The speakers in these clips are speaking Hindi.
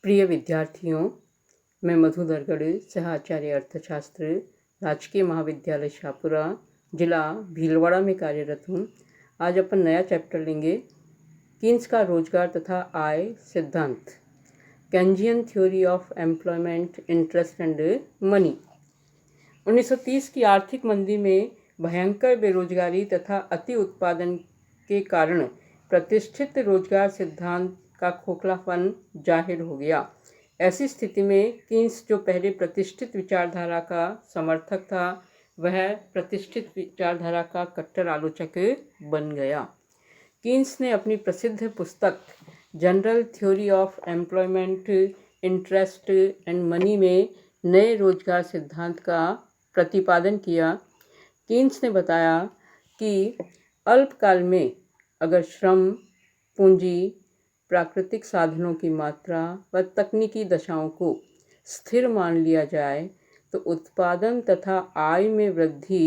प्रिय विद्यार्थियों, मैं मधु दरगढ़, सहाचार्य अर्थशास्त्र, राजकीय महाविद्यालय शाहपुरा, जिला भीलवाड़ा में कार्यरत हूँ। आज अपन नया चैप्टर लेंगे, कीन्स का रोजगार तथा आय सिद्धांत, Keynesian theory of employment, interest and money. 1930 की आर्थिक मंदी में भयंकर बेरोजगारी तथा अति उत्पादन के कारण प्रतिष्ठित रोजगार सिद्धांत का खोखलापन जाहिर हो गया। ऐसी स्थिति में कीन्स, जो पहले प्रतिष्ठित विचारधारा का समर्थक था, वह प्रतिष्ठित विचारधारा का कट्टर आलोचक बन गया। कीन्स ने अपनी प्रसिद्ध पुस्तक general theory of employment, interest and money में नए रोजगार सिद्धांत का प्रतिपादन किया। कीन्स ने बताया कि अल्पकाल में अगर श्रम, पूंजी, प्राकृतिक साधनों की मात्रा व तकनीकी दशाओं को स्थिर मान लिया जाए तो उत्पादन तथा आय में वृद्धि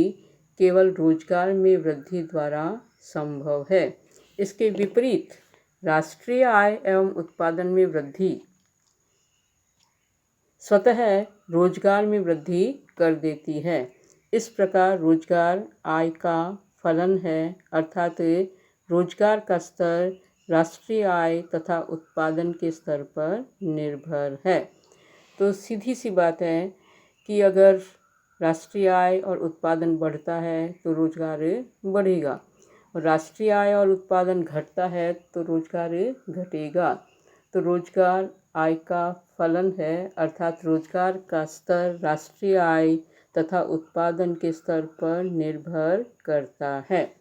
केवल रोजगार में वृद्धि द्वारा संभव है। इसके विपरीत राष्ट्रीय आय एवं उत्पादन में वृद्धि स्वतः रोजगार में वृद्धि कर देती है। इस प्रकार रोजगार आय का फलन है, अर्थात रोजगार का स्तर राष्ट्रीय आय तथा उत्पादन के स्तर पर निर्भर है। तो सीधी सी बात है कि अगर राष्ट्रीय आय और उत्पादन बढ़ता है तो रोजगार बढ़ेगा, और राष्ट्रीय आय और उत्पादन घटता है तो रोजगार घटेगा। तो रोजगार आय का फलन है, अर्थात रोजगार का स्तर राष्ट्रीय आय तथा उत्पादन के स्तर पर निर्भर करता है।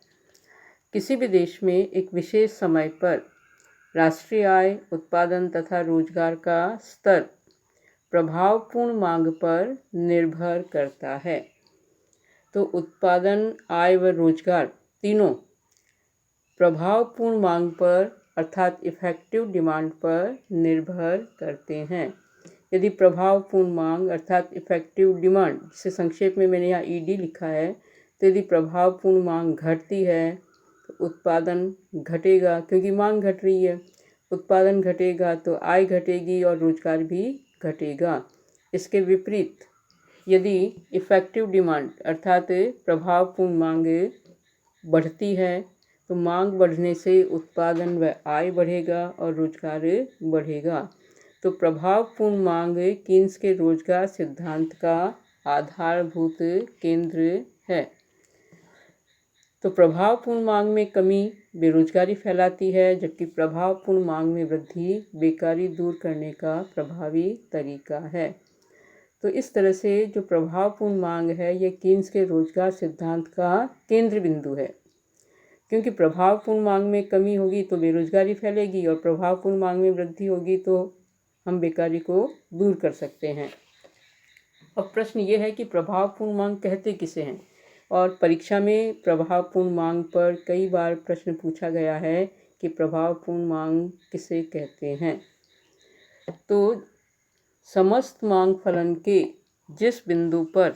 किसी भी देश में एक विशेष समय पर राष्ट्रीय आय, उत्पादन तथा रोजगार का स्तर प्रभावपूर्ण मांग पर निर्भर करता है। तो उत्पादन, आय व रोजगार तीनों प्रभावपूर्ण मांग पर अर्थात इफेक्टिव डिमांड पर निर्भर करते हैं। यदि प्रभावपूर्ण मांग अर्थात इफेक्टिव डिमांड, जिसे संक्षेप में मैंने यहाँ ईडी लिखा है, तो यदि प्रभावपूर्ण मांग घटती है तो उत्पादन घटेगा, क्योंकि मांग घट रही है। उत्पादन घटेगा तो आय घटेगी और रोजगार भी घटेगा। इसके विपरीत यदि इफेक्टिव डिमांड अर्थात प्रभावपूर्ण मांग बढ़ती है तो मांग बढ़ने से उत्पादन व आय बढ़ेगा और रोजगार बढ़ेगा। तो प्रभावपूर्ण मांग कीन्स के रोजगार सिद्धांत का आधारभूत केंद्र है। तो प्रभावपूर्ण मांग में कमी बेरोजगारी फैलाती है, जबकि प्रभावपूर्ण मांग में वृद्धि बेकारी दूर करने का प्रभावी तरीका है। तो इस तरह से जो प्रभावपूर्ण मांग है, यह कीन्स के रोजगार सिद्धांत का केंद्र बिंदु है, क्योंकि प्रभावपूर्ण मांग में कमी होगी तो बेरोजगारी फैलेगी, और प्रभावपूर्ण मांग में वृद्धि होगी तो हम बेकारी को दूर कर सकते हैं। अब प्रश्न ये है कि प्रभावपूर्ण मांग कहते किसे हैं, और परीक्षा में प्रभावपूर्ण मांग पर कई बार प्रश्न पूछा गया है कि प्रभावपूर्ण मांग किसे कहते हैं। तो समस्त मांग फलन के जिस बिंदु पर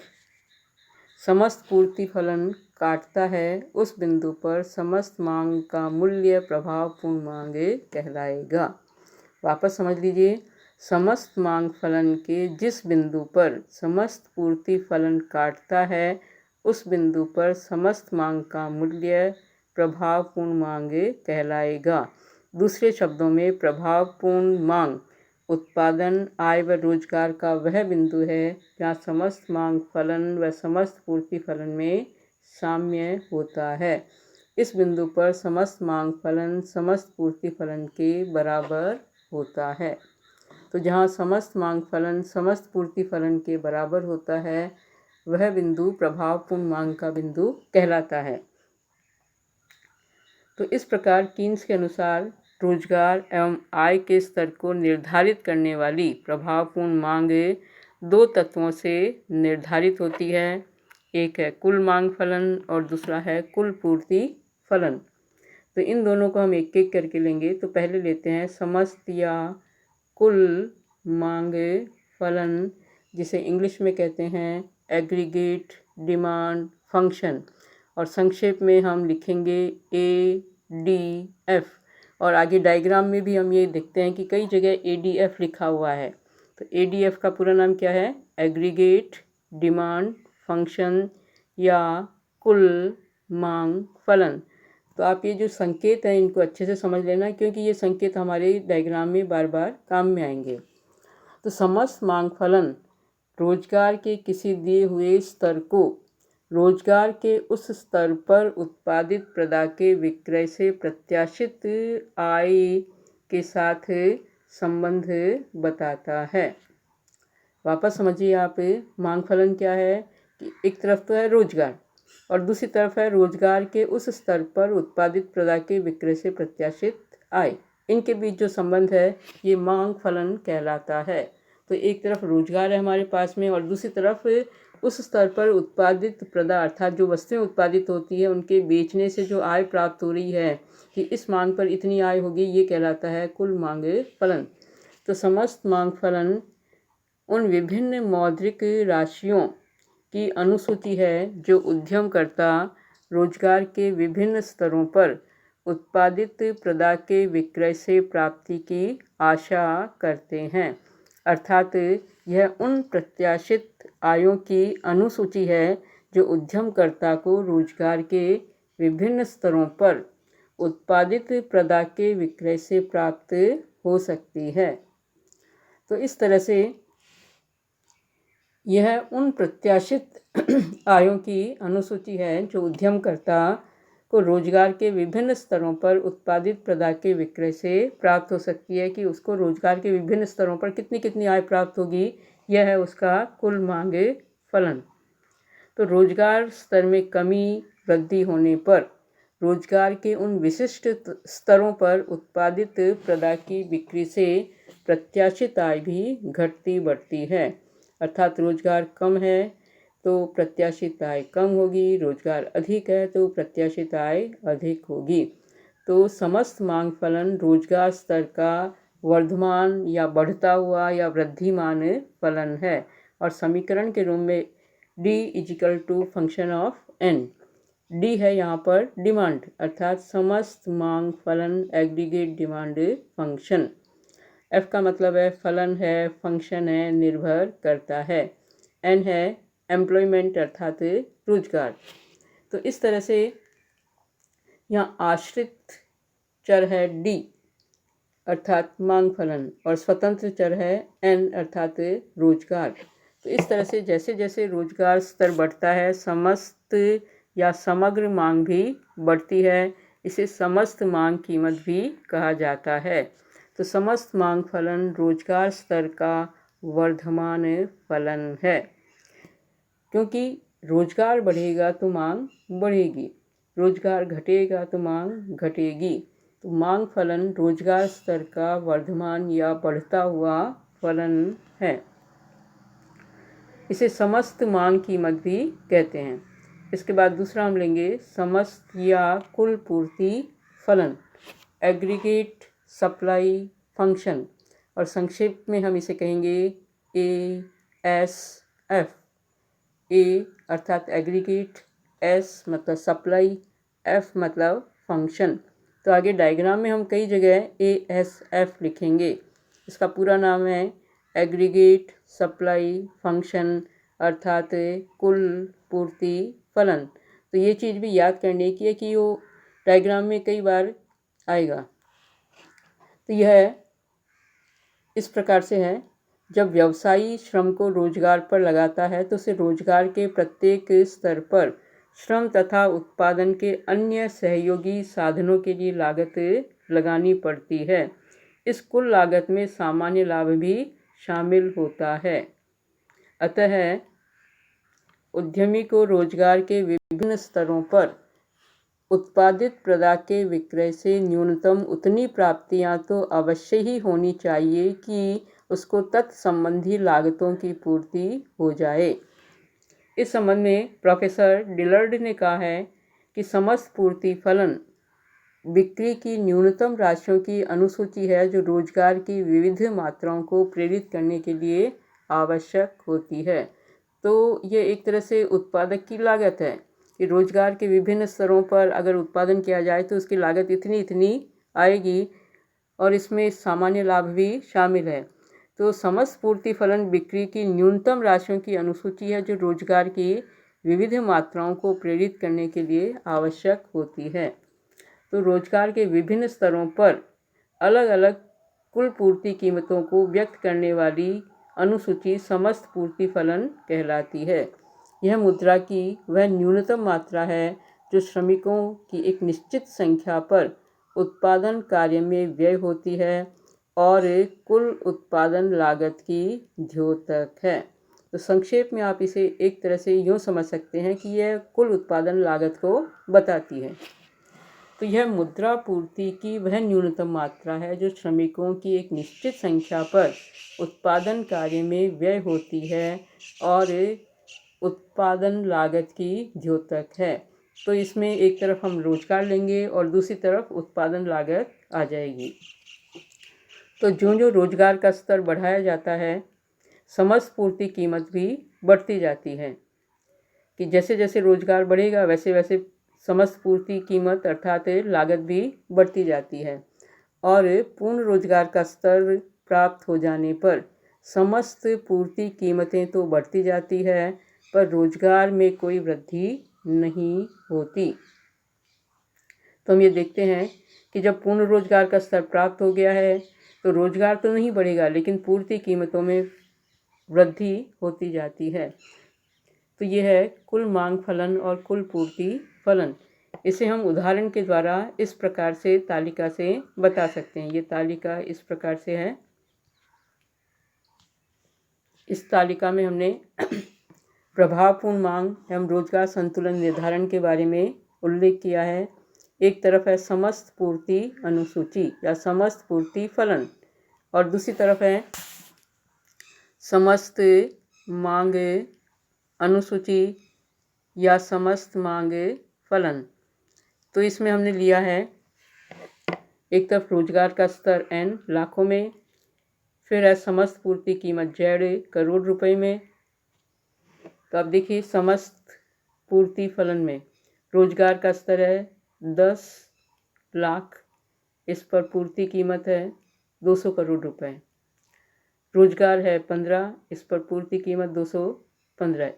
समस्त पूर्ति फलन काटता है, उस बिंदु पर समस्त मांग का मूल्य प्रभावपूर्ण मांग कहलाएगा। वापस समझ लीजिए, समस्त मांग फलन के जिस बिंदु पर समस्त पूर्ति फलन काटता है, उस बिंदु पर समस्त मांग का मूल्य प्रभावपूर्ण मांग कहलाएगा। दूसरे शब्दों में, प्रभावपूर्ण मांग उत्पादन, आय व रोजगार का वह बिंदु है जहाँ समस्त मांग फलन व समस्त पूर्ति फलन में साम्य होता है। इस बिंदु पर समस्त मांग फलन समस्त पूर्ति फलन के बराबर होता है। तो जहाँ समस्त मांग फलन समस्त पूर्ति फलन के बराबर होता है, वह बिंदु प्रभावपूर्ण मांग का बिंदु कहलाता है। तो इस प्रकार कीन्स के अनुसार रोजगार एवं आय के स्तर को निर्धारित करने वाली प्रभावपूर्ण मांग दो तत्वों से निर्धारित होती है। एक है कुल मांग फलन और दूसरा है कुल पूर्ति फलन। तो इन दोनों को हम एक एक करके लेंगे। तो पहले लेते हैं समस्त या कुल मांग फलन, जिसे इंग्लिश में कहते हैं एग्रीगेट डिमांड फंक्शन, और संक्षेप में हम लिखेंगे ADF। और आगे डायग्राम में भी हम ये देखते हैं कि कई जगह ADF लिखा हुआ है। तो ADF का पूरा नाम क्या है? एग्रीगेट डिमांड फंक्शन या कुल मांग फलन। तो आप ये जो संकेत हैं इनको अच्छे से समझ लेना, क्योंकि ये संकेत हमारे डायग्राम में बार बार काम में आएंगे। तो समस्त मांग फलन रोजगार के किसी दिए हुए स्तर को रोजगार के उस स्तर पर उत्पादित पदार्थ के विक्रय से प्रत्याशित आय के साथ संबंध बताता है। वापस समझिए आप, मांग फलन क्या है कि एक तरफ तो है रोजगार और दूसरी तरफ है रोजगार के उस स्तर पर उत्पादित पदार्थ के विक्रय से प्रत्याशित आय। इनके बीच जो संबंध है ये मांग फलन कहलाता है। तो एक तरफ रोजगार है हमारे पास में और दूसरी तरफ उस स्तर पर उत्पादित पदार्थ अर्थात जो वस्तुएं उत्पादित होती है उनके बेचने से जो आय प्राप्त हो रही है कि इस मांग पर इतनी आय होगी, ये कहलाता है कुल मांग फलन। तो समस्त मांग फलन उन विभिन्न मौद्रिक राशियों की अनुसूची है जो उद्यमकर्ता रोजगार के विभिन्न स्तरों पर उत्पादित पदार्थ के विक्रय से प्राप्ति की आशा करते हैं। अर्थात यह उन प्रत्याशित आयों की अनुसूची है जो उद्यमकर्ता को रोजगार के विभिन्न स्तरों पर उत्पादित पदार्थ के विक्रय से प्राप्त हो सकती है। तो इस तरह से यह उन प्रत्याशित आयों की अनुसूची है जो उद्यमकर्ता को रोजगार के विभिन्न स्तरों पर उत्पादित पदार्थ के विक्रय से प्राप्त हो सकती है कि उसको रोजगार के विभिन्न स्तरों पर कितनी कितनी आय प्राप्त होगी, यह है उसका कुल मांग फलन। तो रोजगार स्तर में कमी वृद्धि होने पर रोजगार के उन विशिष्ट स्तरों पर उत्पादित पदार्थ की बिक्री से प्रत्याशित आय भी घटती बढ़ती है। अर्थात रोजगार कम है तो प्रत्याशित आय कम होगी, रोजगार अधिक है तो प्रत्याशित आय अधिक होगी। तो समस्त मांग फलन रोजगार स्तर का वर्धमान या बढ़ता हुआ या वृद्धिमान फलन है और समीकरण के रूप में D = function of N। D है यहाँ पर डिमांड अर्थात समस्त मांग फलन एग्रीगेट डिमांड फंक्शन। F का मतलब है फलन है, फंक्शन है, निर्भर करता है। N है एम्प्लॉयमेंट अर्थात रोजगार। तो इस तरह से यहाँ आश्रित चर है D अर्थात मांग फलन और स्वतंत्र चर है N अर्थात रोजगार। तो इस तरह से जैसे जैसे रोजगार स्तर बढ़ता है समस्त या समग्र मांग भी बढ़ती है। इसे समस्त मांग कीमत भी कहा जाता है। तो समस्त मांग फलन रोजगार स्तर का वर्धमान फलन है, क्योंकि रोजगार बढ़ेगा तो मांग बढ़ेगी, रोजगार घटेगा तो मांग घटेगी। तो मांग फलन रोजगार स्तर का वर्धमान या बढ़ता हुआ फलन है। इसे समस्त मांग कीमत भी कहते हैं। इसके बाद दूसरा हम लेंगे समस्त या कुल पूर्ति फलन एग्रीगेट सप्लाई फंक्शन और संक्षेप में हम इसे कहेंगे ASF। A अर्थात एग्रीगेट, S मतलब सप्लाई, F मतलब फंक्शन। तो आगे डायग्राम में हम कई जगह ASF लिखेंगे। इसका पूरा नाम है एग्रीगेट सप्लाई फंक्शन अर्थात कुल पूर्ति फलन। तो ये चीज़ भी याद करने की है कि वो डायग्राम में कई बार आएगा। तो यह इस प्रकार से है, जब व्यवसायी श्रम को रोजगार पर लगाता है तो उसे रोजगार के प्रत्येक स्तर पर श्रम तथा उत्पादन के अन्य सहयोगी साधनों के लिए लागत लगानी पड़ती है। इस कुल लागत में सामान्य लाभ भी शामिल होता है। अतः उद्यमी को रोजगार के विभिन्न स्तरों पर उत्पादित पदार्थ के विक्रय से न्यूनतम उतनी प्राप्तियां तो अवश्य ही होनी चाहिए कि उसको तत्संबंधी लागतों की पूर्ति हो जाए। इस संबंध में प्रोफेसर डिलर्ड ने कहा है कि समस्त पूर्ति फलन बिक्री की न्यूनतम राशियों की अनुसूची है जो रोजगार की विविध मात्राओं को प्रेरित करने के लिए आवश्यक होती है। तो ये एक तरह से उत्पादक की लागत है कि रोजगार के विभिन्न स्तरों पर अगर उत्पादन किया जाए तो उसकी लागत इतनी इतनी आएगी और इसमें सामान्य लाभ भी शामिल है। तो समस्त पूर्ति फलन बिक्री की न्यूनतम राशियों की अनुसूची है जो रोजगार की विविध मात्राओं को प्रेरित करने के लिए आवश्यक होती है। तो रोजगार के विभिन्न स्तरों पर अलग अलग कुल पूर्ति कीमतों को व्यक्त करने वाली अनुसूची समस्त पूर्ति फलन कहलाती है। यह मुद्रा की वह न्यूनतम मात्रा है जो श्रमिकों की एक निश्चित संख्या पर उत्पादन कार्य में व्यय होती है और कुल उत्पादन लागत की द्योतक है। तो संक्षेप में आप इसे एक तरह से यूँ समझ सकते हैं कि यह कुल उत्पादन लागत को बताती है। तो यह मुद्रा पूर्ति की वह न्यूनतम मात्रा है जो श्रमिकों की एक निश्चित संख्या पर उत्पादन कार्य में व्यय होती है और उत्पादन लागत की द्योतक है। तो इसमें एक तरफ हम रोजगार लेंगे और दूसरी तरफ उत्पादन लागत आ जाएगी। तो जो रोजगार का स्तर बढ़ाया जाता है, समस्त पूर्ति कीमत भी बढ़ती जाती है कि जैसे जैसे रोजगार बढ़ेगा वैसे वैसे समस्त पूर्ति कीमत अर्थात लागत भी बढ़ती जाती है और पूर्ण रोजगार का स्तर प्राप्त हो जाने पर समस्त पूर्ति कीमतें तो बढ़ती जाती है पर रोजगार में कोई वृद्धि नहीं होती। तो हम ये देखते हैं कि जब पूर्ण रोजगार का स्तर प्राप्त हो गया है तो रोजगार तो नहीं बढ़ेगा लेकिन पूर्ति कीमतों में वृद्धि होती जाती है। तो ये है कुल मांग फलन और कुल पूर्ति फलन। इसे हम उदाहरण के द्वारा इस प्रकार से तालिका से बता सकते हैं। ये तालिका इस प्रकार से है। इस तालिका में हमने प्रभावपूर्ण मांग एवं रोजगार संतुलन निर्धारण के बारे में उल्लेख किया है। एक तरफ है समस्त पूर्ति अनुसूची या समस्त पूर्ति फलन और दूसरी तरफ है समस्त मांग अनुसूची या समस्त मांग फलन। तो इसमें हमने लिया है एक तरफ रोजगार का स्तर n लाखों में, फिर है समस्त पूर्ति कीमत Z करोड़ रुपए में। तो अब देखिए समस्त पूर्ति फलन में रोजगार का स्तर है 10 लाख, इस पर पूर्ति कीमत है 200 करोड़ रुपए। रोजगार है 15, इस पर पूर्ति कीमत 215।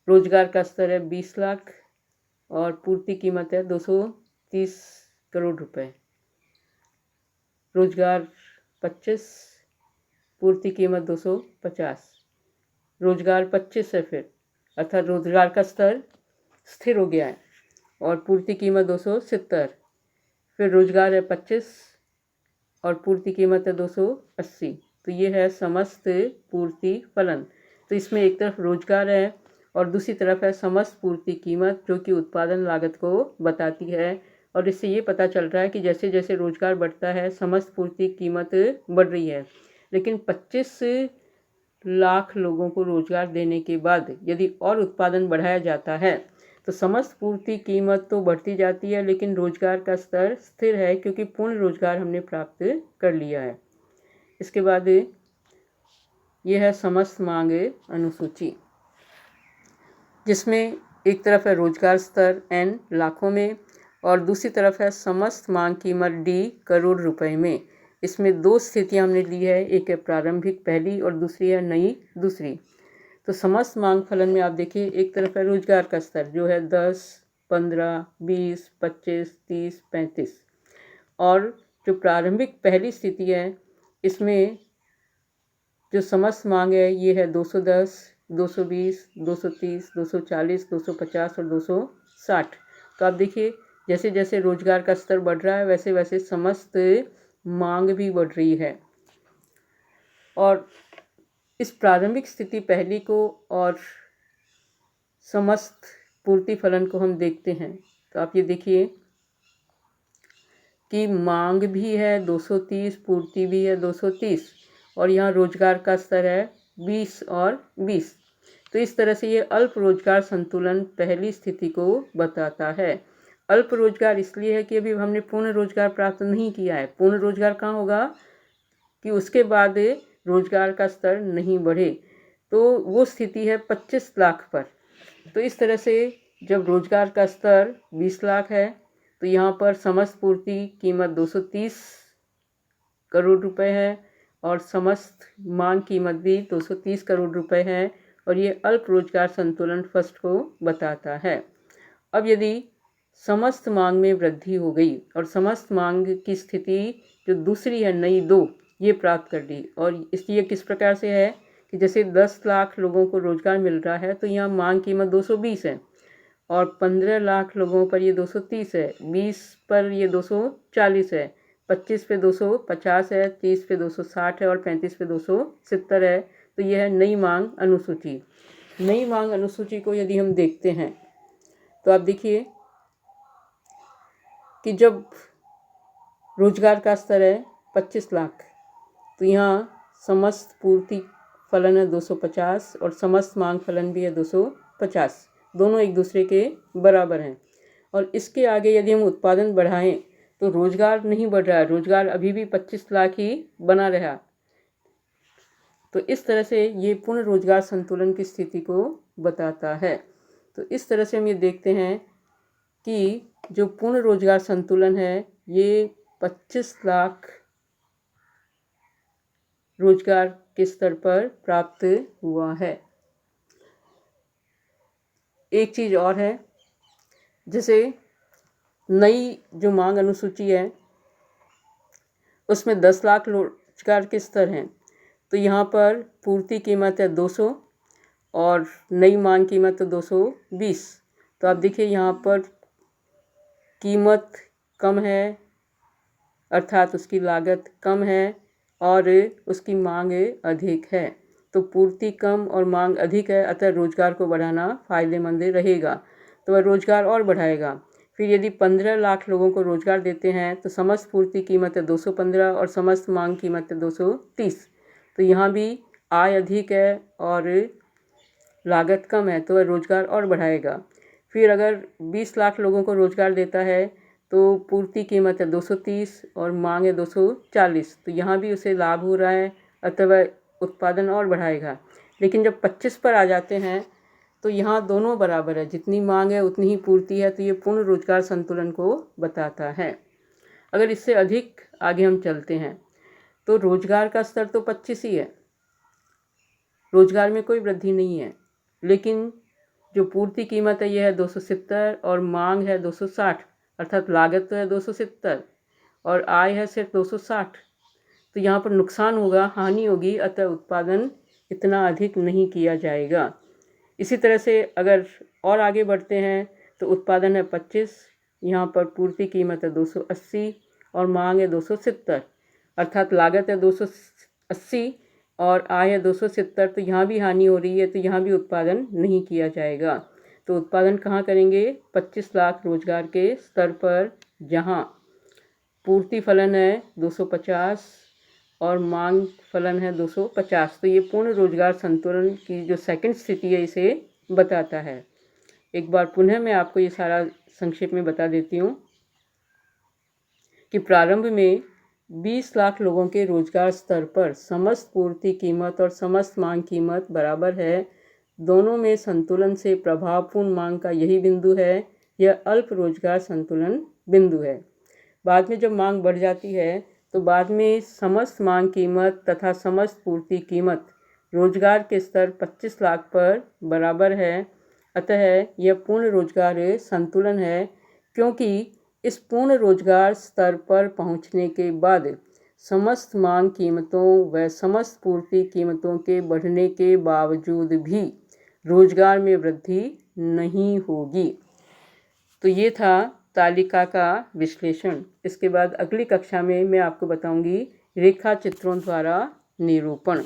रोजगार का स्तर है 20 लाख और पूर्ति कीमत है 230 करोड़ रुपए। रोजगार 25, पूर्ति कीमत 250। रोजगार 25 है फिर अर्थात रोजगार का स्तर स्थिर हो गया है और पूर्ति कीमत 270। फिर रोजगार है 25 और पूर्ति कीमत है 280। तो ये है समस्त पूर्ति फलन। तो इसमें एक तरफ रोजगार है और दूसरी तरफ है समस्त पूर्ति कीमत जो कि उत्पादन लागत को बताती है और इससे ये पता चल रहा है कि जैसे जैसे रोजगार बढ़ता है समस्त पूर्ति कीमत बढ़ रही है। लेकिन 25 लाख लोगों को रोजगार देने के बाद यदि और उत्पादन बढ़ाया जाता है तो समस्त पूर्ति कीमत तो बढ़ती जाती है लेकिन रोजगार का स्तर स्थिर है क्योंकि पूर्ण रोजगार हमने प्राप्त कर लिया है। इसके बाद ये है समस्त मांग अनुसूची जिसमें एक तरफ है रोजगार स्तर n लाखों में और दूसरी तरफ है समस्त मांग कीमत D करोड़ रुपए में। इसमें दो स्थितियां हमने ली है, एक है प्रारंभिक पहली और दूसरी है नई दूसरी। तो समस्त मांग फलन में आप देखिए एक तरफ है रोजगार का स्तर जो है 10, 15, 20, 25, 30, 35 और जो प्रारंभिक पहली स्थिति है इसमें जो समस्त मांग है ये है 210, 220, 230, 240, 250 और 260। तो आप देखिए जैसे जैसे रोजगार का स्तर बढ़ रहा है वैसे वैसे समस्त मांग भी बढ़ रही है। और इस प्रारंभिक स्थिति पहली को और समस्त पूर्ति फलन को हम देखते हैं तो आप ये देखिए कि मांग भी है 230, पूर्ति भी है 230 और यहाँ रोजगार का स्तर है 20 और 20। तो इस तरह से ये अल्प रोजगार संतुलन पहली स्थिति को बताता है। अल्प रोजगार इसलिए है कि अभी हमने पूर्ण रोजगार प्राप्त नहीं किया है। पूर्ण रोजगार कहाँ होगा कि उसके बाद रोजगार का स्तर नहीं बढ़े, तो वो स्थिति है 25 लाख पर। तो इस तरह से जब रोजगार का स्तर 20 लाख है तो यहाँ पर समस्त पूर्ति कीमत 230 करोड़ रुपए है और समस्त मांग कीमत भी 230 करोड़ रुपए है और ये अल्प रोजगार संतुलन फर्स्ट को बताता है। अब यदि समस्त मांग में वृद्धि हो गई और समस्त मांग की स्थिति जो दूसरी है नई 2 ये प्राप्त कर ली, और इसलिए किस प्रकार से है कि जैसे 10 लाख लोगों को रोजगार मिल रहा है तो यहाँ मांग कीमत 220 है और 15 लाख लोगों पर ये 230 है, 20 पर ये 240 है, 25 पे 250 है, 30 पे 260 है और 35 पे 270 है। तो यह है नई मांग अनुसूची। नई मांग अनुसूची को यदि हम देखते हैं तो आप देखिए कि जब रोजगार का स्तर है 25 लाख तो यहाँ समस्त पूर्ति फलन है 250 और समस्त मांग फलन भी है 250, दोनों एक दूसरे के बराबर हैं। और इसके आगे यदि हम उत्पादन बढ़ाएं तो रोजगार नहीं बढ़ रहा है, रोजगार अभी भी 25 लाख ही बना रहा। तो इस तरह से ये पूर्ण रोजगार संतुलन की स्थिति को बताता है। तो इस तरह से हम ये देखते हैं कि जो पूर्ण रोजगार संतुलन है ये 25 लाख रोजगार के स्तर पर प्राप्त हुआ है। एक चीज़ और है, जैसे नई जो मांग अनुसूची है उसमें 10 लाख रोजगार के स्तर हैं, तो यहाँ पर पूर्ति कीमत है 200 और नई मांग कीमत है 220। तो आप देखिए यहाँ पर कीमत कम है अर्थात उसकी लागत कम है और उसकी मांग अधिक है। तो पूर्ति कम और मांग अधिक है, अतः रोजगार को बढ़ाना फायदेमंद रहेगा, तो वह रोजगार और बढ़ाएगा। फिर यदि 15 लाख लोगों को रोजगार देते हैं तो समस्त पूर्ति कीमत है 215 और समस्त मांग कीमत है 230। तो यहाँ भी आय अधिक है और लागत कम है, तो वह रोजगार और बढ़ाएगा। फिर अगर 20 लाख लोगों को रोजगार देता है तो पूर्ति कीमत है 230 और मांग है 240, तो यहाँ भी उसे लाभ हो रहा है, अतः वह उत्पादन और बढ़ाएगा। लेकिन जब 25 पर आ जाते हैं तो यहाँ दोनों बराबर है, जितनी मांग है उतनी ही पूर्ति है, तो ये पूर्ण रोजगार संतुलन को बताता है। अगर इससे अधिक आगे हम चलते हैं तो रोजगार का स्तर तो 25 ही है, रोजगार में कोई वृद्धि नहीं है, लेकिन जो पूर्ति कीमत है यह है 270 और मांग है 260, अर्थात लागत तो है 270 और आय है सिर्फ 260। तो यहाँ पर नुकसान होगा, हानि होगी, अतः उत्पादन इतना अधिक नहीं किया जाएगा। इसी तरह से अगर और आगे बढ़ते हैं तो उत्पादन है 25, यहाँ पर पूर्ति कीमत है 280 और मांग है 270, अर्थात लागत है 280 और आय है 270। तो यहाँ भी हानि हो रही है, तो यहाँ भी उत्पादन नहीं किया जाएगा। तो उत्पादन कहाँ करेंगे? 25 लाख रोजगार के स्तर पर, जहाँ पूर्ति फलन है 250 और मांग फलन है 250। तो ये पूर्ण रोजगार संतुलन की जो सेकंड स्थिति है इसे बताता है। एक बार पुनः मैं आपको ये सारा संक्षेप में बता देती हूँ कि प्रारंभ में 20 लाख लोगों के रोजगार स्तर पर समस्त पूर्ति कीमत और समस्त मांग कीमत बराबर है। दोनों में संतुलन से प्रभावपूर्ण मांग का यही बिंदु है, यह अल्प रोजगार संतुलन बिंदु है। बाद में जब मांग बढ़ जाती है तो बाद में समस्त मांग कीमत तथा समस्त पूर्ति कीमत रोजगार के स्तर 25 लाख पर बराबर है, अतः यह पूर्ण रोजगार संतुलन है, क्योंकि इस पूर्ण रोजगार स्तर पर पहुंचने के बाद समस्त मांग कीमतों व समस्त पूर्ति कीमतों के बढ़ने के बावजूद भी रोजगार में वृद्धि नहीं होगी। तो ये था तालिका का विश्लेषण। इसके बाद अगली कक्षा में मैं आपको बताऊंगी रेखा चित्रों द्वारा निरूपण।